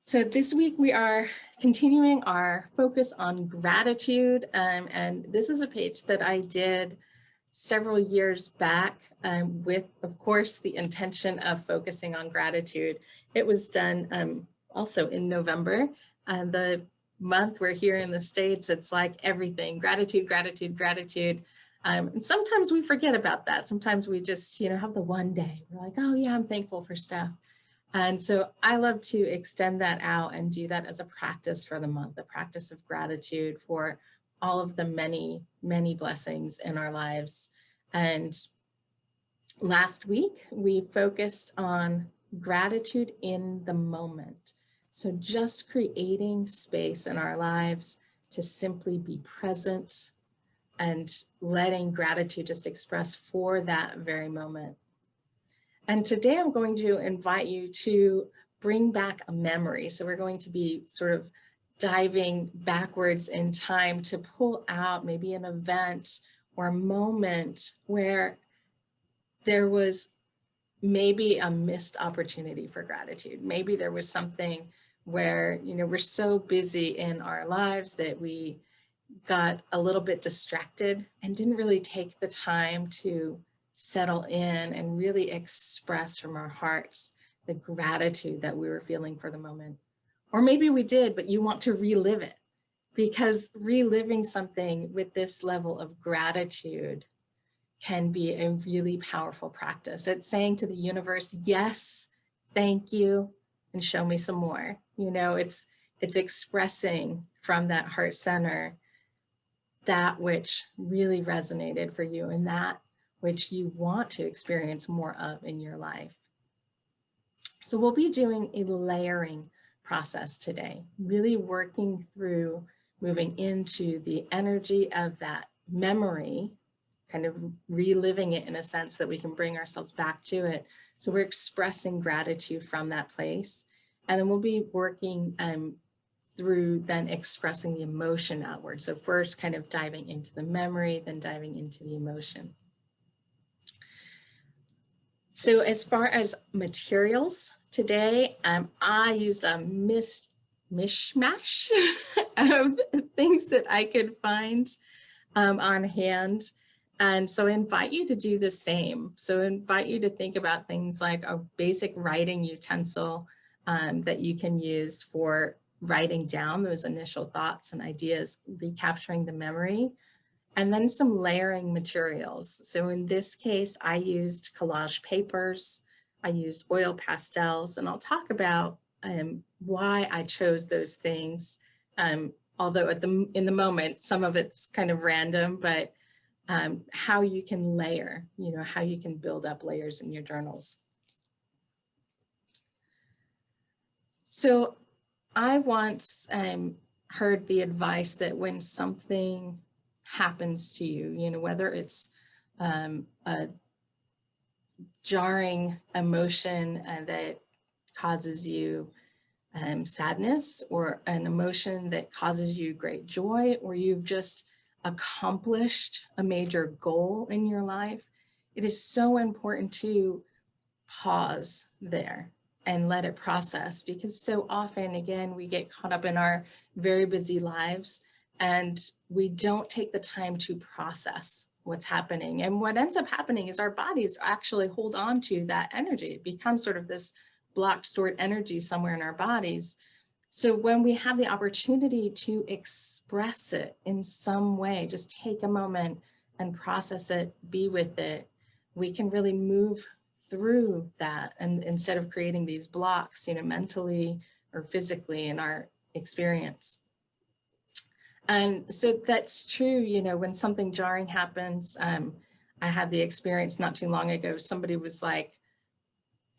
So this week we are continuing our focus on gratitude, and this is a page that I did several years back with, of course, the intention of focusing on gratitude. It was done also in November. The month we're here in the States, it's like everything, gratitude, gratitude, gratitude. And sometimes we forget about that. Sometimes we just, have the one day. We're like, oh yeah, I'm thankful for stuff. And so I love to extend that out and do that as a practice for the month, a practice of gratitude for all of the many, many blessings in our lives. And last week, we focused on gratitude in the moment. So just creating space in our lives to simply be present and letting gratitude just express for that very moment. And today I'm going to invite you to bring back a memory. So we're going to be sort of diving backwards in time to pull out maybe an event or a moment where there was maybe a missed opportunity for gratitude. Maybe there was something where, we're so busy in our lives that we got a little bit distracted and didn't really take the time to settle in and really express from our hearts the gratitude that we were feeling for the moment. Or maybe we did, but you want to relive it, because reliving something with this level of gratitude can be a really powerful practice. It's saying to the universe, yes, thank you, and show me some more. It's expressing from that heart center that which really resonated for you and that which you want to experience more of in your life. So we'll be doing a layering process today, really working through moving into the energy of that memory, kind of reliving it in a sense that we can bring ourselves back to it. So we're expressing gratitude from that place. And then we'll be working through then expressing the emotion outward. So first kind of diving into the memory, then diving into the emotion. So as far as materials today, I used a mishmash of things that I could find on hand. And so I invite you to do the same. So I invite you to think about things like a basic writing utensil that you can use for writing down those initial thoughts and ideas, recapturing the memory. And then some layering materials. So in this case, I used collage papers, I used oil pastels, and I'll talk about why I chose those things. Although in the moment, some of it's kind of random, but how you can layer, how you can build up layers in your journals. So I once heard the advice that when something happens to you, whether it's a jarring emotion that causes you sadness, or an emotion that causes you great joy, or you've just accomplished a major goal in your life, it is so important to pause there and let it process, because so often, again, we get caught up in our very busy lives and we don't take the time to process what's happening. And what ends up happening is our bodies actually hold on to that energy. It becomes sort of this blocked, stored energy somewhere in our bodies. So when we have the opportunity to express it in some way, just take a moment and process it, be with it, we can really move through that. And instead of creating these blocks, mentally or physically in our experience. And so that's true, when something jarring happens. I had the experience not too long ago, somebody was like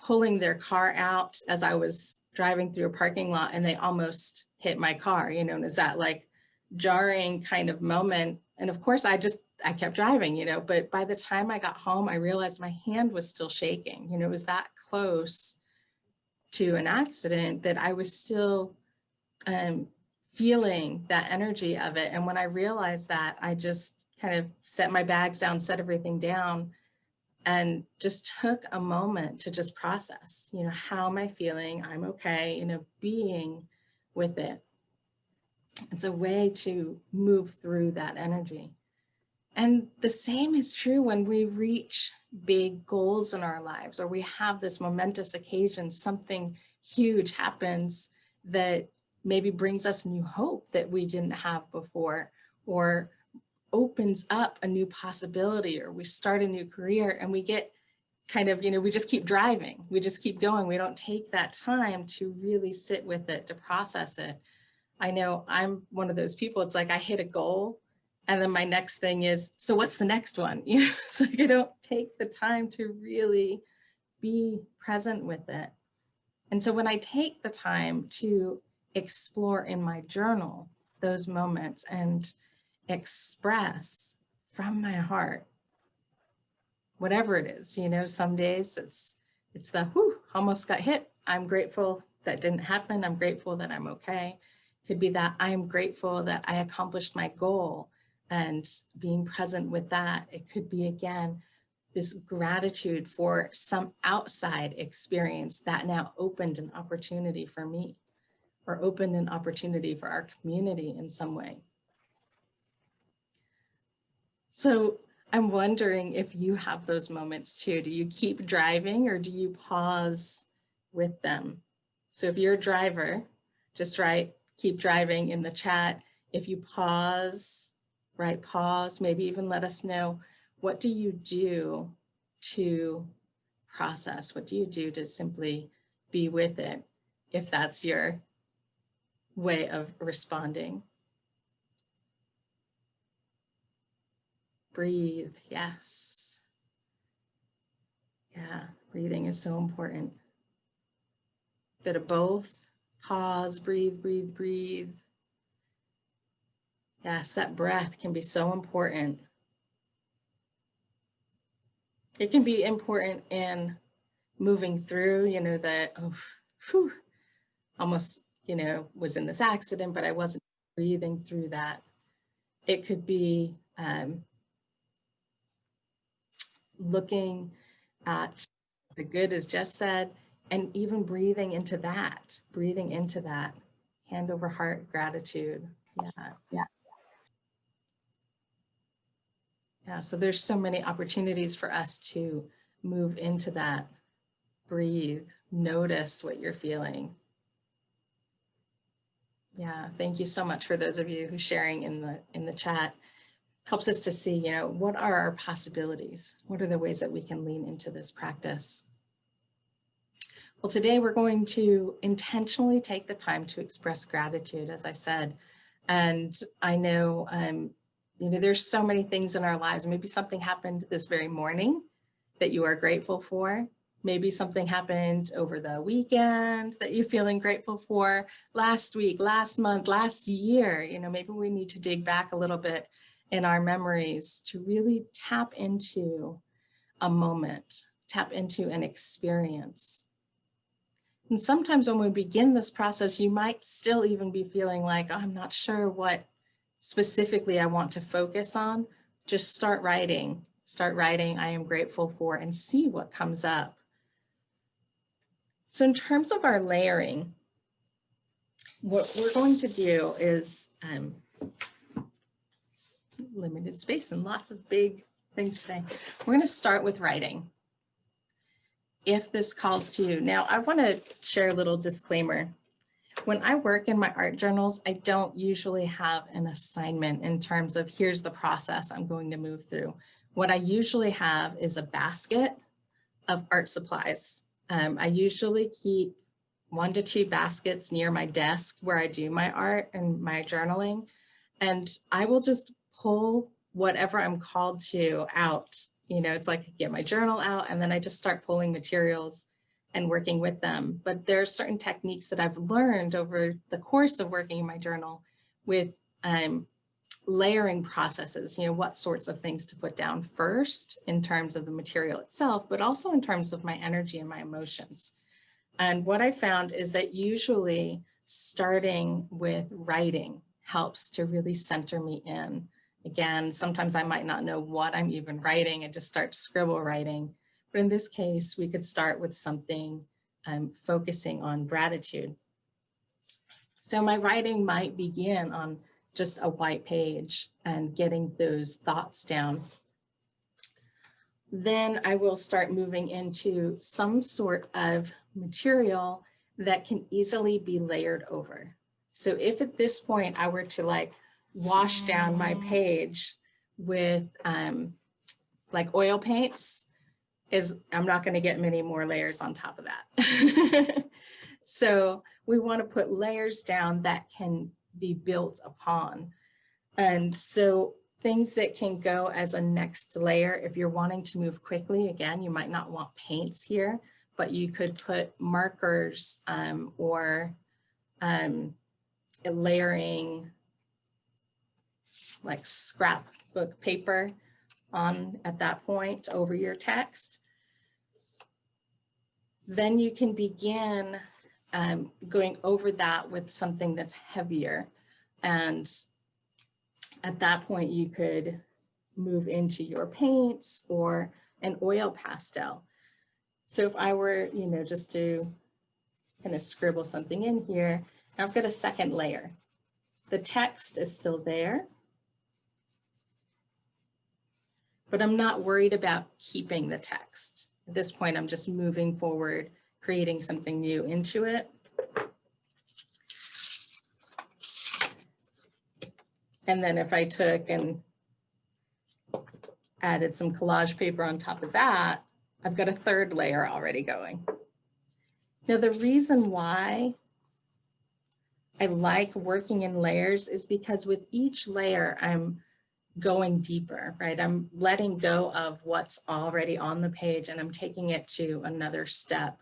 pulling their car out as I was driving through a parking lot and they almost hit my car, and it's that like jarring kind of moment. And of course I kept driving, but by the time I got home, I realized my hand was still shaking. It was that close to an accident that I was still feeling that energy of it. And when I realized that, I just kind of set my bags down, set everything down, and just took a moment to just process, how am I feeling? I'm okay, being with it. It's a way to move through that energy. And the same is true when we reach big goals in our lives, or we have this momentous occasion, something huge happens that maybe brings us new hope that we didn't have before, or opens up a new possibility, or we start a new career and we get kind of, we just keep driving, we just keep going. We don't take that time to really sit with it, to process it. I know I'm one of those people. It's like I hit a goal and then my next thing is, so what's the next one? It's like I don't take the time to really be present with it. And so when I take the time to explore in my journal those moments and express from my heart, whatever it is, some days it's the whew, almost got hit. I'm grateful that didn't happen. I'm grateful that I'm okay. Could be that I'm grateful that I accomplished my goal and being present with that. It could be, again, this gratitude for some outside experience that now opened an opportunity for me, or opened an opportunity for our community in some way. So I'm wondering if you have those moments too. Do you keep driving or do you pause with them? So if you're a driver, just write, keep driving in the chat. If you pause, write pause, maybe even let us know, what do you do to process? What do you do to simply be with it, if that's your way of responding? Breathe, yes. Yeah, breathing is so important. Bit of both. Pause, breathe, breathe, breathe. Yes, that breath can be so important. It can be important in moving through, that, almost, was in this accident, but I wasn't breathing through that. It could be looking at the good, as Jess said, and even breathing into that, hand over heart gratitude. Yeah, so there's so many opportunities for us to move into that. Breathe, notice what you're feeling. Yeah, thank you so much for those of you who are sharing in the chat. Helps us to see, what are our possibilities? What are the ways that we can lean into this practice? Well, today we're going to intentionally take the time to express gratitude, as I said. And I know, there's so many things in our lives. Maybe something happened this very morning that you are grateful for. Maybe something happened over the weekend that you're feeling grateful for. Last week, last month, last year, maybe we need to dig back a little bit in our memories to really tap into a moment, tap into an experience. And sometimes when we begin this process, you might still even be feeling like, oh, I'm not sure what specifically I want to focus on. Just start writing, I am grateful for, and see what comes up. So in terms of our layering, what we're going to do is limited space and lots of big things today. We're going to start with writing. If this calls to you. Now, I want to share a little disclaimer. When I work in my art journals, I don't usually have an assignment in terms of here's the process I'm going to move through. What I usually have is a basket of art supplies. I usually keep 1 to 2 baskets near my desk where I do my art and my journaling. And I will just pull whatever I'm called to out. It's like I get my journal out and then I just start pulling materials and working with them. But there are certain techniques that I've learned over the course of working in my journal with layering processes, what sorts of things to put down first in terms of the material itself, but also in terms of my energy and my emotions. And what I found is that usually starting with writing helps to really center me in. Again, sometimes I might not know what I'm even writing and just start scribble writing. But in this case, we could start with something focusing on gratitude. So my writing might begin on just a white page and getting those thoughts down. Then I will start moving into some sort of material that can easily be layered over. So if at this point I were to like wash down my page with like oil paints, I'm not going to get many more layers on top of that. So we want to put layers down that can be built upon. And so things that can go as a next layer, if you're wanting to move quickly, again, you might not want paints here, but you could put markers or layering like scrapbook paper on at that point over your text. Then you can begin going over that with something that's heavier. And at that point, you could move into your paints or an oil pastel. So if I were, just to kind of scribble something in here, now I've got a second layer. The text is still there, but I'm not worried about keeping the text. At this point, I'm just moving forward, creating something new into it. And then if I took and added some collage paper on top of that, I've got a third layer already going. Now, the reason why I like working in layers is because with each layer, I'm going deeper, right? I'm letting go of what's already on the page and I'm taking it to another step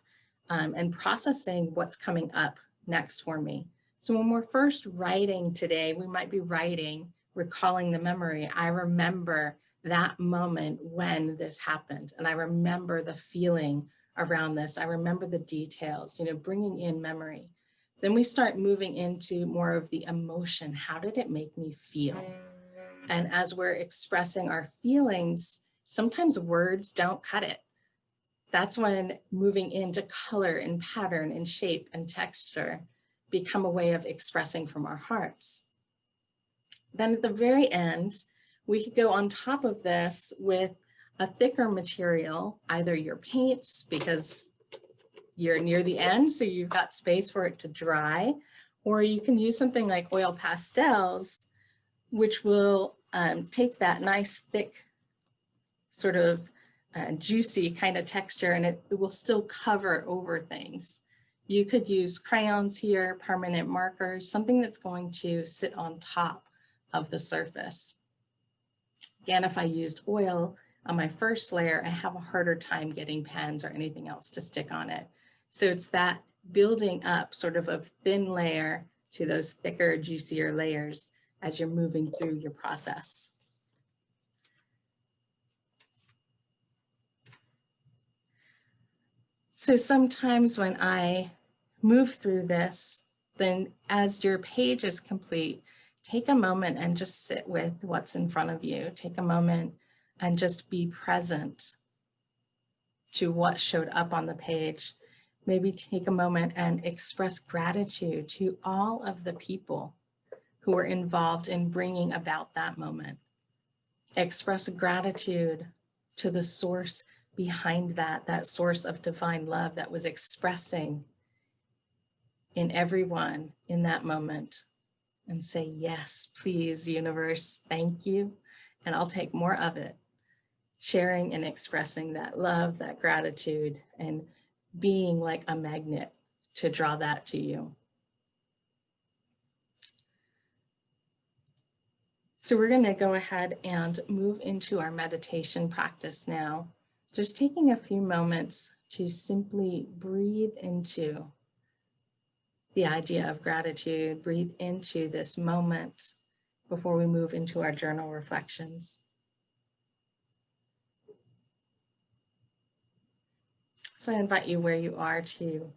and processing what's coming up next for me. So when we're first writing today, we might be writing, recalling the memory. I remember that moment when this happened, and I remember the feeling around this. I remember the details, bringing in memory. Then we start moving into more of the emotion. How did it make me feel? And as we're expressing our feelings, sometimes words don't cut it. That's when moving into color and pattern and shape and texture become a way of expressing from our hearts. Then at the very end, we could go on top of this with a thicker material, either your paints, because you're near the end, so you've got space for it to dry, or you can use something like oil pastels, which will take that nice thick sort of juicy kind of texture, and it will still cover over things. You could use crayons here, permanent markers, something that's going to sit on top of the surface. Again, if I used oil on my first layer, I have a harder time getting pens or anything else to stick on it. So it's that building up sort of thin layer to those thicker, juicier layers as you're moving through your process. So sometimes when I move through this, then as your page is complete, take a moment and just sit with what's in front of you. Take a moment and just be present to what showed up on the page. Maybe take a moment and express gratitude to all of the people who were involved in bringing about that moment. Express gratitude to the source behind that source of divine love that was expressing in everyone in that moment, and say, yes, please, universe, thank you, and I'll take more of it. Sharing and expressing that love, that gratitude, and being like a magnet to draw that to you. So we're going to go ahead and move into our meditation practice now. Just taking a few moments to simply breathe into the idea of gratitude, breathe into this moment before we move into our journal reflections. So I invite you where you are to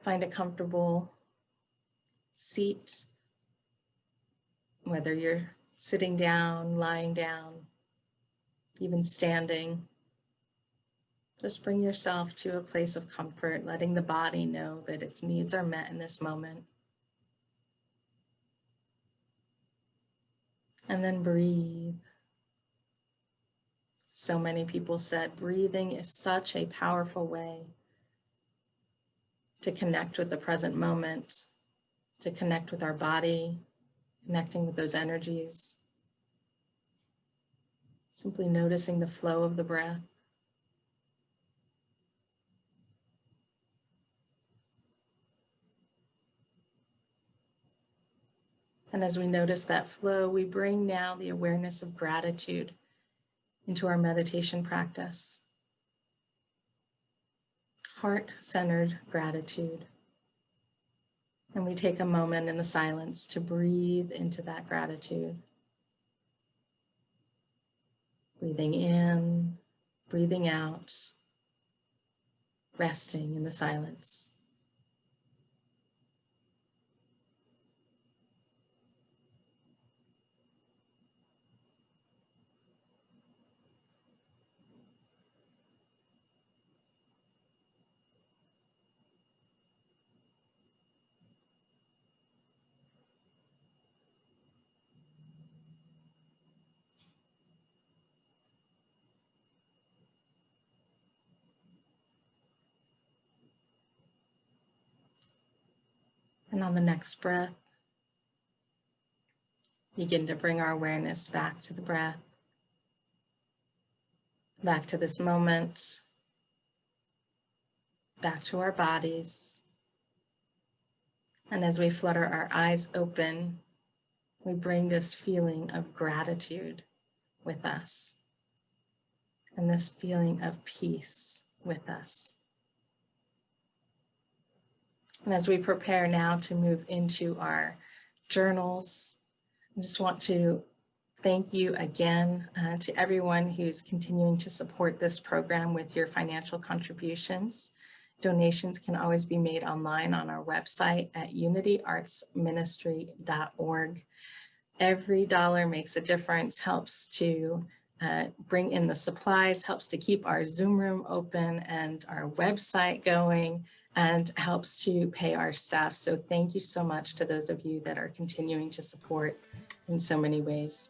find a comfortable seat whether you're sitting down, lying down, even standing. Just bring yourself to a place of comfort, letting the body know that its needs are met in this moment. And then breathe. So many people said breathing is such a powerful way to connect with the present moment, to connect with our body, connecting with those energies. Simply noticing the flow of the breath. And as we notice that flow, we bring now the awareness of gratitude into our meditation practice. Heart-centered gratitude. And we take a moment in the silence to breathe into that gratitude. Breathing in, breathing out, resting in the silence. And on the next breath, begin to bring our awareness back to the breath, back to this moment, back to our bodies. And as we flutter our eyes open, we bring this feeling of gratitude with us and this feeling of peace with us. And as we prepare now to move into our journals, I just want to thank you again to everyone who's continuing to support this program with your financial contributions. Donations can always be made online on our website at unityartsministry.org. Every dollar makes a difference, helps to bring in the supplies, helps to keep our Zoom room open and our website going, and helps to pay our staff. So thank you so much to those of you that are continuing to support in so many ways.